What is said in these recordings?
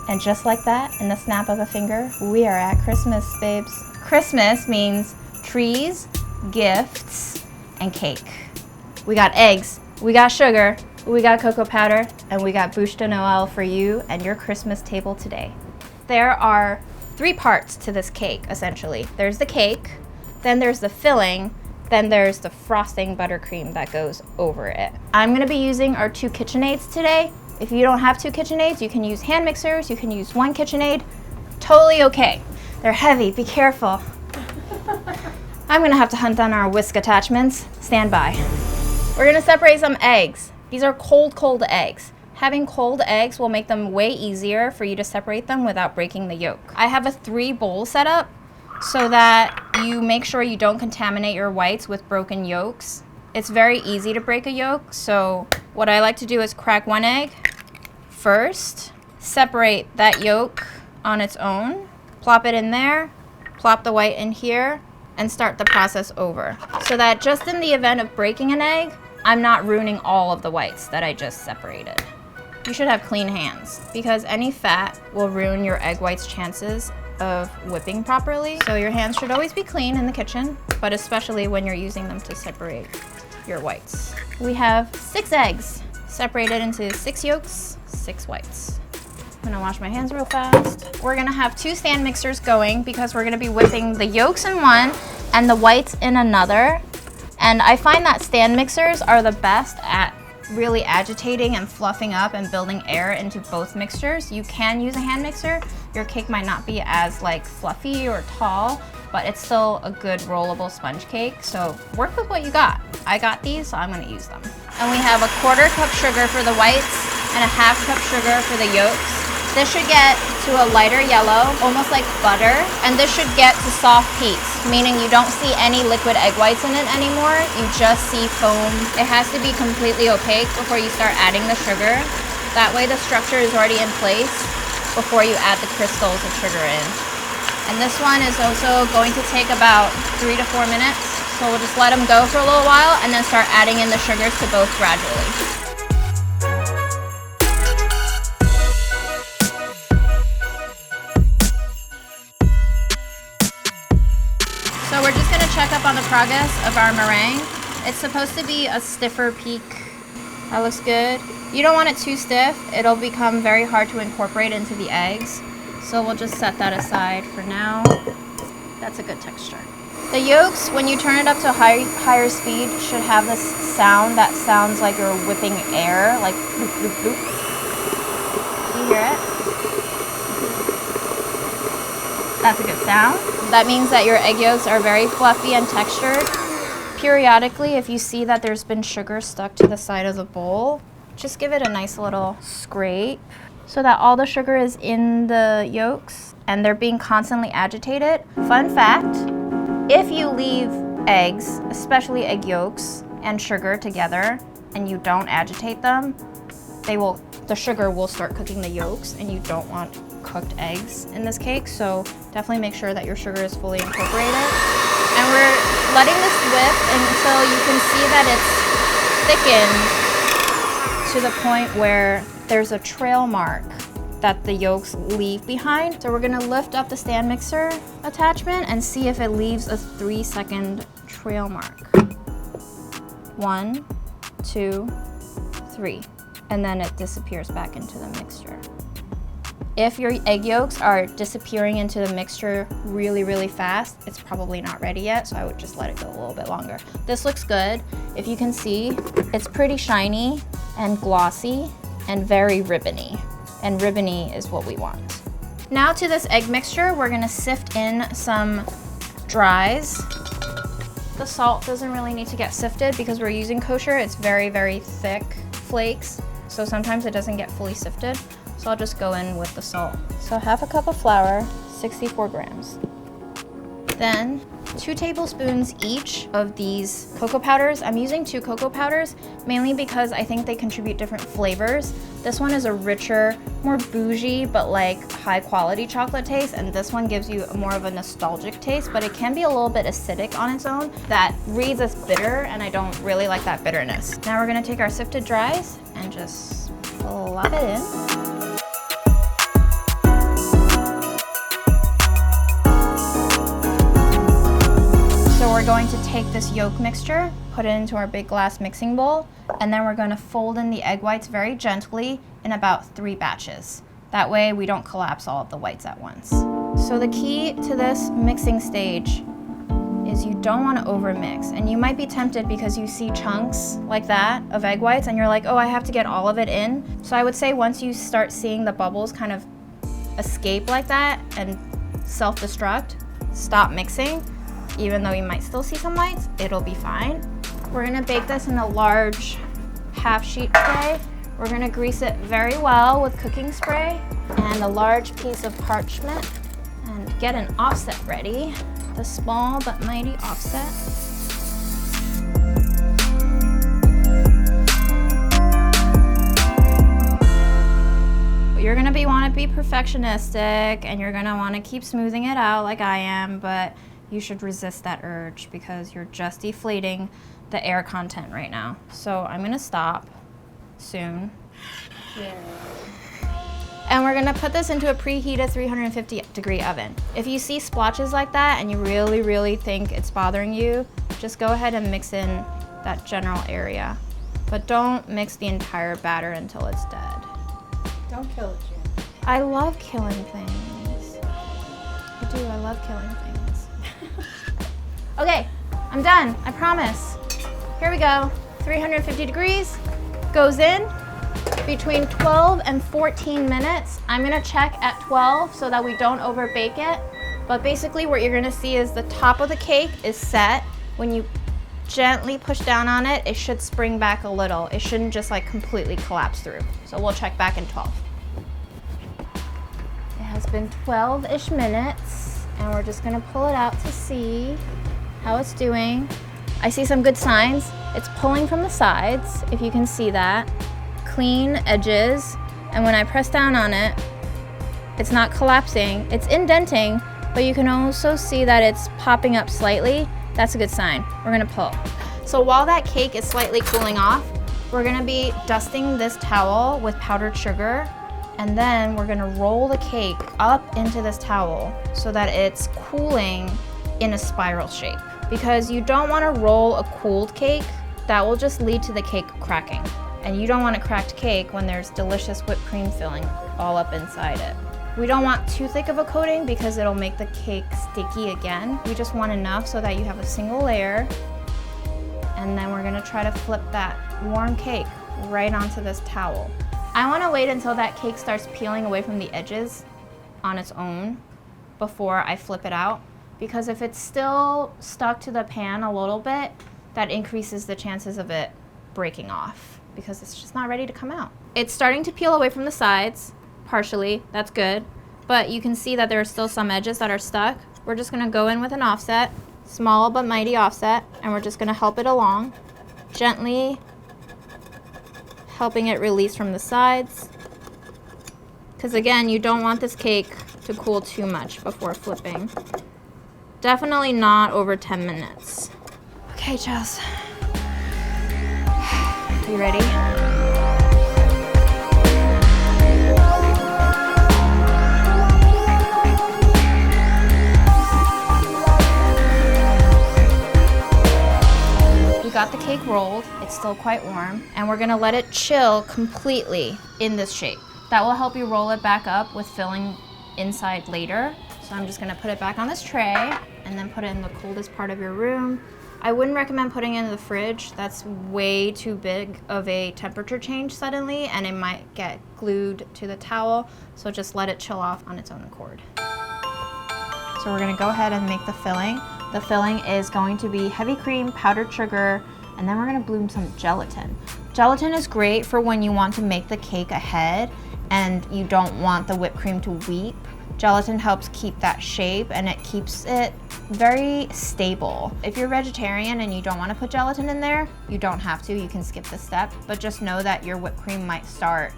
And just like that, in the snap of a finger, we are at Christmas, babes. Christmas means trees, gifts, and cake. We got eggs, we got sugar, we got cocoa powder, and we got Buche De Noel for you and your Christmas table today. There are 3 parts to this cake, essentially. There's the cake, then there's the filling, then there's the frosting buttercream that goes over it. I'm gonna be using our 2 KitchenAids today. If you don't have 2 KitchenAids, you can use hand mixers, you can use 1 KitchenAid. Totally okay. They're heavy, be careful. I'm gonna have to hunt down our whisk attachments. Stand by. We're gonna separate some eggs. These are cold eggs. Having cold eggs will make them way easier for you to separate them without breaking the yolk. I have a 3 bowl set up so that you make sure you don't contaminate your whites with broken yolks. It's very easy to break a yolk, so what I like to do is crack 1 egg first, separate that yolk on its own, plop it in there, plop the white in here, and start the process over. So that just in the event of breaking an egg, I'm not ruining all of the whites that I just separated. You should have clean hands because any fat will ruin your egg whites' chances of whipping properly. So your hands should always be clean in the kitchen, but especially when you're using them to separate your whites. We have 6 eggs separated into 6 yolks, 6 whites. I'm gonna wash my hands real fast. We're gonna have 2 stand mixers going because we're gonna be whipping the yolks in one and the whites in another. And I find that stand mixers are the best at really agitating and fluffing up and building air into both mixtures. You can use a hand mixer. Your cake might not be as like fluffy or tall, but it's still a good rollable sponge cake. So work with what you got. I got these, so I'm gonna use them. And we have a 1/4 cup sugar for the whites and a 1/2 cup sugar for the yolks. This should get to a lighter yellow, almost like butter, and this should get to soft peaks, meaning you don't see any liquid egg whites in it anymore, you just see foam. It has to be completely opaque before you start adding the sugar. That way the structure is already in place before you add the crystals of sugar in. And this one is also going to take about 3 to 4 minutes, so we'll just let them go for a little while and then start adding in the sugars to both gradually. So we're just gonna check up on the progress of our meringue. It's supposed to be a stiffer peak. That looks good. You don't want it too stiff. It'll become very hard to incorporate into the eggs. So we'll just set that aside for now. That's a good texture. The yolks, when you turn it up to higher speed, should have this sound that sounds like you're whipping air, like bloop, bloop, bloop. Do you hear it? That's a good sound. That means that your egg yolks are very fluffy and textured. Periodically, if you see that there's been sugar stuck to the side of the bowl, just give it a nice little scrape so that all the sugar is in the yolks and they're being constantly agitated. Fun fact, if you leave eggs, especially egg yolks and sugar together and you don't agitate them, the sugar will start cooking the yolks and you don't want cooked eggs in this cake, so definitely make sure that your sugar is fully incorporated. And we're letting this whip until you can see that it's thickened to the point where there's a trail mark that the yolks leave behind. So we're gonna lift up the stand mixer attachment and see if it leaves a 3-second trail mark. 1, 2, 3, and then it disappears back into the mixture. If your egg yolks are disappearing into the mixture really, really fast, it's probably not ready yet, so I would just let it go a little bit longer. This looks good. If you can see, it's pretty shiny and glossy and very ribbony. And ribbony is what we want. Now to this egg mixture, we're gonna sift in some dries. The salt doesn't really need to get sifted because we're using kosher. It's very, very thick flakes, so sometimes it doesn't get fully sifted. So I'll just go in with the salt. So 1/2 cup of flour, 64 grams. Then 2 tablespoons each of these cocoa powders. I'm using 2 cocoa powders mainly because I think they contribute different flavors. This one is a richer, more bougie, but like high quality chocolate taste, and this one gives you more of a nostalgic taste, but it can be a little bit acidic on its own. That reads as bitter, and I don't really like that bitterness. Now we're gonna take our sifted dries and just plop it in. going to take this yolk mixture, put it into our big glass mixing bowl, and then we're going to fold in the egg whites very gently in about 3 batches. That way we don't collapse all of the whites at once. So the key to this mixing stage is you don't want to overmix. And you might be tempted because you see chunks like that of egg whites and you're like, oh, I have to get all of it in. So I would say once you start seeing the bubbles kind of escape like that and self-destruct, stop mixing. Even though you might still see some whites, it'll be fine. We're gonna bake this in a large half-sheet tray. We're gonna grease it very well with cooking spray and a large piece of parchment and get an offset ready. The small but mighty offset. You're gonna want to be perfectionistic and you're gonna want to keep smoothing it out like I am, but you should resist that urge because you're just deflating the air content right now. So I'm gonna stop soon. Yeah. And we're gonna put this into a preheated 350-degree oven. If you see splotches like that and you really, really think it's bothering you, just go ahead and mix in that general area. But don't mix the entire batter until it's dead. Don't kill it, Jen. I love killing things. I do, I love killing things. Okay, I'm done, I promise. Here we go, 350 degrees, goes in. Between 12 and 14 minutes. I'm gonna check at 12 so that we don't over bake it. But basically what you're gonna see is the top of the cake is set. When you gently push down on it, it should spring back a little. It shouldn't just like completely collapse through. So we'll check back in 12. It has been 12-ish minutes and we're just gonna pull it out to see how it's doing. I see some good signs. It's pulling from the sides, if you can see that. Clean edges, and when I press down on it, it's not collapsing. It's indenting, but you can also see that it's popping up slightly. That's a good sign. We're gonna pull. So while that cake is slightly cooling off, we're gonna be dusting this towel with powdered sugar, and then we're gonna roll the cake up into this towel so that it's cooling in a spiral shape. Because you don't wanna roll a cooled cake. That will just lead to the cake cracking. And you don't want a cracked cake when there's delicious whipped cream filling all up inside it. We don't want too thick of a coating because it'll make the cake sticky again. We just want enough so that you have a single layer. And then we're gonna try to flip that warm cake right onto this towel. I wanna wait until that cake starts peeling away from the edges on its own before I flip it out. Because if it's still stuck to the pan a little bit, that increases the chances of it breaking off, because it's just not ready to come out. It's starting to peel away from the sides, partially, that's good, but you can see that there are still some edges that are stuck. We're just gonna go in with an offset, small but mighty offset, and we're just gonna help it along, gently helping it release from the sides. Because again, you don't want this cake to cool too much before flipping. Definitely not over 10 minutes. Okay, Chels. You ready? We got the cake rolled. It's still quite warm, and we're gonna let it chill completely in this shape. That will help you roll it back up with filling inside later. So I'm just gonna put it back on this tray and then put it in the coldest part of your room. I wouldn't recommend putting it in the fridge. That's way too big of a temperature change suddenly, and it might get glued to the towel, so just let it chill off on its own accord. So we're gonna go ahead and make the filling. The filling is going to be heavy cream, powdered sugar, and then we're gonna bloom some gelatin. Gelatin is great for when you want to make the cake ahead and you don't want the whipped cream to weep. Gelatin helps keep that shape and it keeps it very stable. If you're vegetarian and you don't want to put gelatin in there, you don't have to, you can skip the step, but just know that your whipped cream might start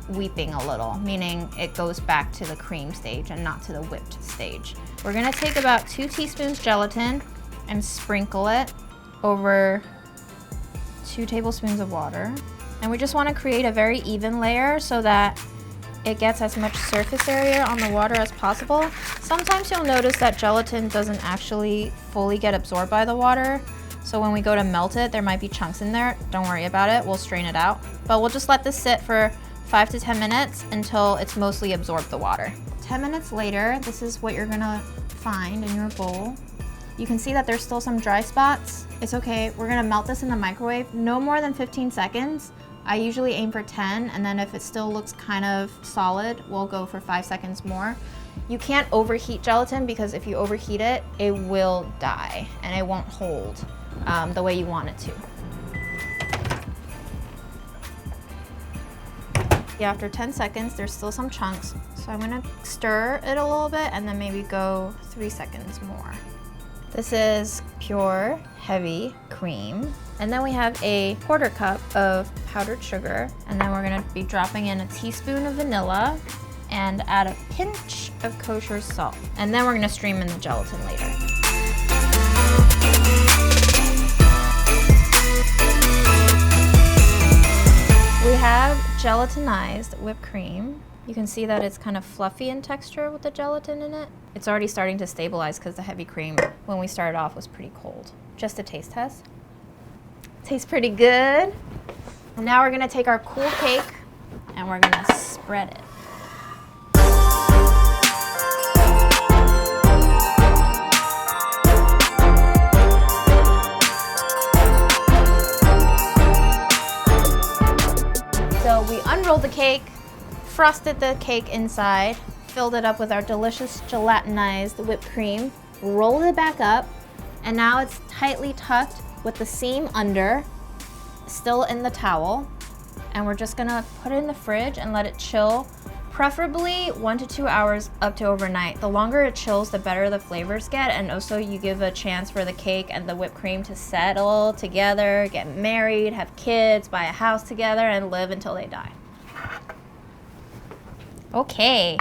weeping a little, meaning it goes back to the cream stage and not to the whipped stage. We're gonna take about 2 teaspoons gelatin and sprinkle it over 2 tablespoons of water. And we just want to create a very even layer so that it gets as much surface area on the water as possible. Sometimes you'll notice that gelatin doesn't actually fully get absorbed by the water. So when we go to melt it, there might be chunks in there. Don't worry about it, we'll strain it out. But we'll just let this sit for 5 to 10 minutes until it's mostly absorbed the water. 10 minutes later, this is what you're gonna find in your bowl. You can see that there's still some dry spots. It's okay, we're gonna melt this in the microwave, no more than 15 seconds. I usually aim for 10, and then if it still looks kind of solid, we'll go for 5 seconds more. You can't overheat gelatin because if you overheat it, it will die and it won't hold the way you want it to. Yeah, after 10 seconds, there's still some chunks. So I'm gonna stir it a little bit and then maybe go 3 seconds more. This is pure heavy cream. And then we have a 1/4 cup of powdered sugar. And then we're gonna be dropping in a teaspoon of vanilla and add a pinch of kosher salt. And then we're gonna stream in the gelatin later. We have gelatinized whipped cream. You can see that it's kind of fluffy in texture with the gelatin in it. It's already starting to stabilize because the heavy cream, when we started off, was pretty cold. Just a taste test. Tastes pretty good. And now we're gonna take our cool cake and we're gonna spread it. So we unrolled the cake, frosted the cake inside, filled it up with our delicious gelatinized whipped cream, rolled it back up, and now it's tightly tucked with the seam under, still in the towel. And we're just gonna put it in the fridge and let it chill, preferably 1 to 2 hours up to overnight. The longer it chills, the better the flavors get, and also you give a chance for the cake and the whipped cream to settle together, get married, have kids, buy a house together, and live until they die. Okay,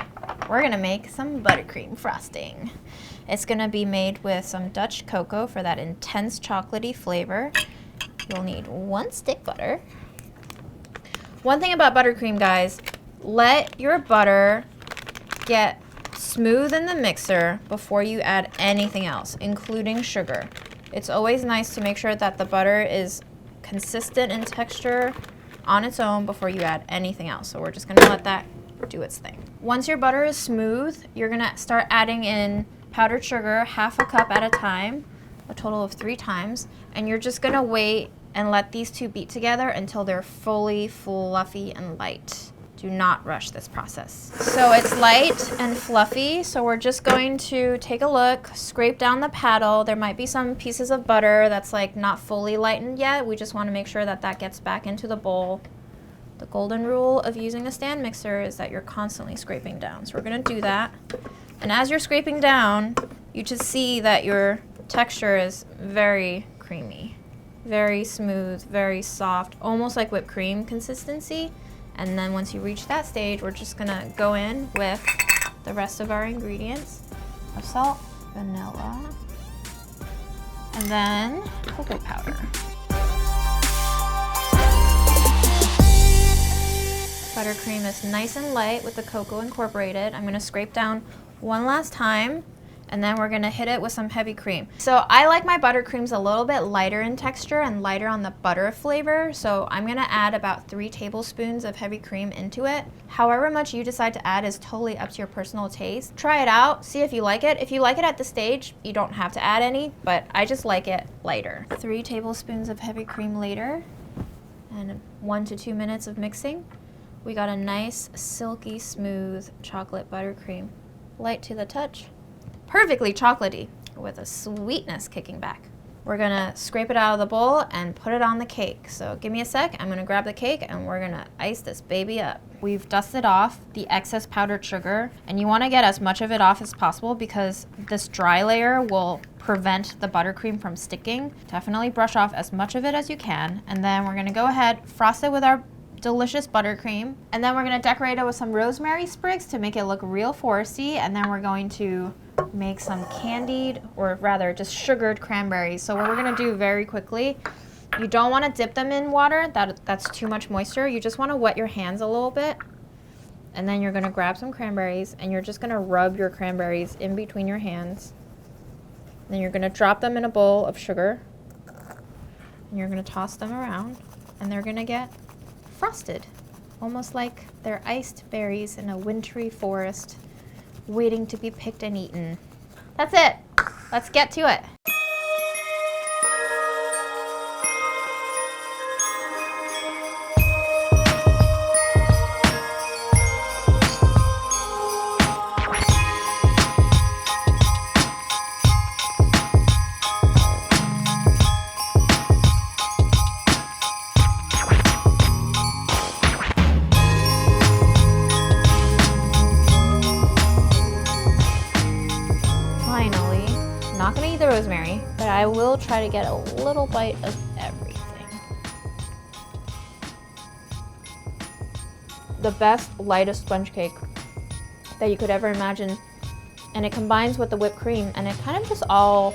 we're gonna make some buttercream frosting. It's gonna be made with some Dutch cocoa for that intense chocolatey flavor. You'll need 1 stick butter. One thing about buttercream, guys, let your butter get smooth in the mixer before you add anything else, including sugar. It's always nice to make sure that the butter is consistent in texture on its own before you add anything else. So we're just gonna let that do its thing. Once your butter is smooth, you're gonna start adding in powdered sugar, 1/2 cup at a time, a total of 3 times, and you're just gonna wait and let these two beat together until they're fully fluffy and light. Do not rush this process. So it's light and fluffy, so we're just going to take a look, scrape down the paddle. There might be some pieces of butter that's like not fully lightened yet. We just want to make sure that that gets back into the bowl. The golden rule of using a stand mixer is that you're constantly scraping down. So we're gonna do that. And as you're scraping down, you just see that your texture is very creamy, very smooth, very soft, almost like whipped cream consistency. And then once you reach that stage, we're just gonna go in with the rest of our ingredients of salt, vanilla, and then cocoa powder. Buttercream is nice and light with the cocoa incorporated. I'm gonna scrape down one last time, and then we're gonna hit it with some heavy cream. So I like my buttercreams a little bit lighter in texture and lighter on the butter flavor, so I'm gonna add about 3 tablespoons of heavy cream into it. However much you decide to add is totally up to your personal taste. Try it out, see if you like it. If you like it at this stage, you don't have to add any, but I just like it lighter. 3 tablespoons of heavy cream later, and 1 to 2 minutes of mixing. We got a nice, silky, smooth chocolate buttercream. Light to the touch. Perfectly chocolatey with a sweetness kicking back. We're gonna scrape it out of the bowl and put it on the cake. So give me a sec, I'm gonna grab the cake and we're gonna ice this baby up. We've dusted off the excess powdered sugar, and you wanna get as much of it off as possible because this dry layer will prevent the buttercream from sticking. Definitely brush off as much of it as you can, and then we're gonna go ahead, frost it with our delicious buttercream, and then we're gonna decorate it with some rosemary sprigs to make it look real foresty, and then we're going to make some candied, or rather just sugared cranberries. So what we're gonna do very quickly, you don't wanna dip them in water, that's too much moisture. You just wanna wet your hands a little bit And then you're gonna grab some cranberries and you're just gonna rub your cranberries in between your hands. Then you're gonna drop them in a bowl of sugar. And you're gonna toss them around and they're gonna get frosted. Almost like they're iced berries in a wintry forest waiting to be picked and eaten. That's it. Let's get to it. Finally, I'm not gonna eat the rosemary, but I will try to get a little bite of everything. The best, lightest sponge cake that you could ever imagine. And it combines with the whipped cream and it kind of just all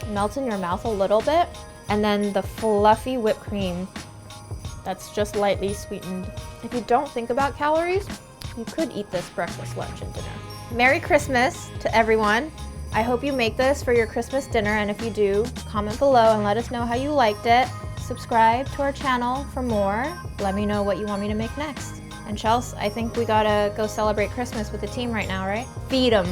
melts in your mouth a little bit. And then the fluffy whipped cream that's just lightly sweetened. If you don't think about calories, you could eat this breakfast, lunch, and dinner. Merry Christmas to everyone. I hope you make this for your Christmas dinner, and if you do, comment below and let us know how you liked it. Subscribe to our channel for more. Let me know what you want me to make next. And Chelsea, I think we gotta go celebrate Christmas with the team right now, right? Feed them.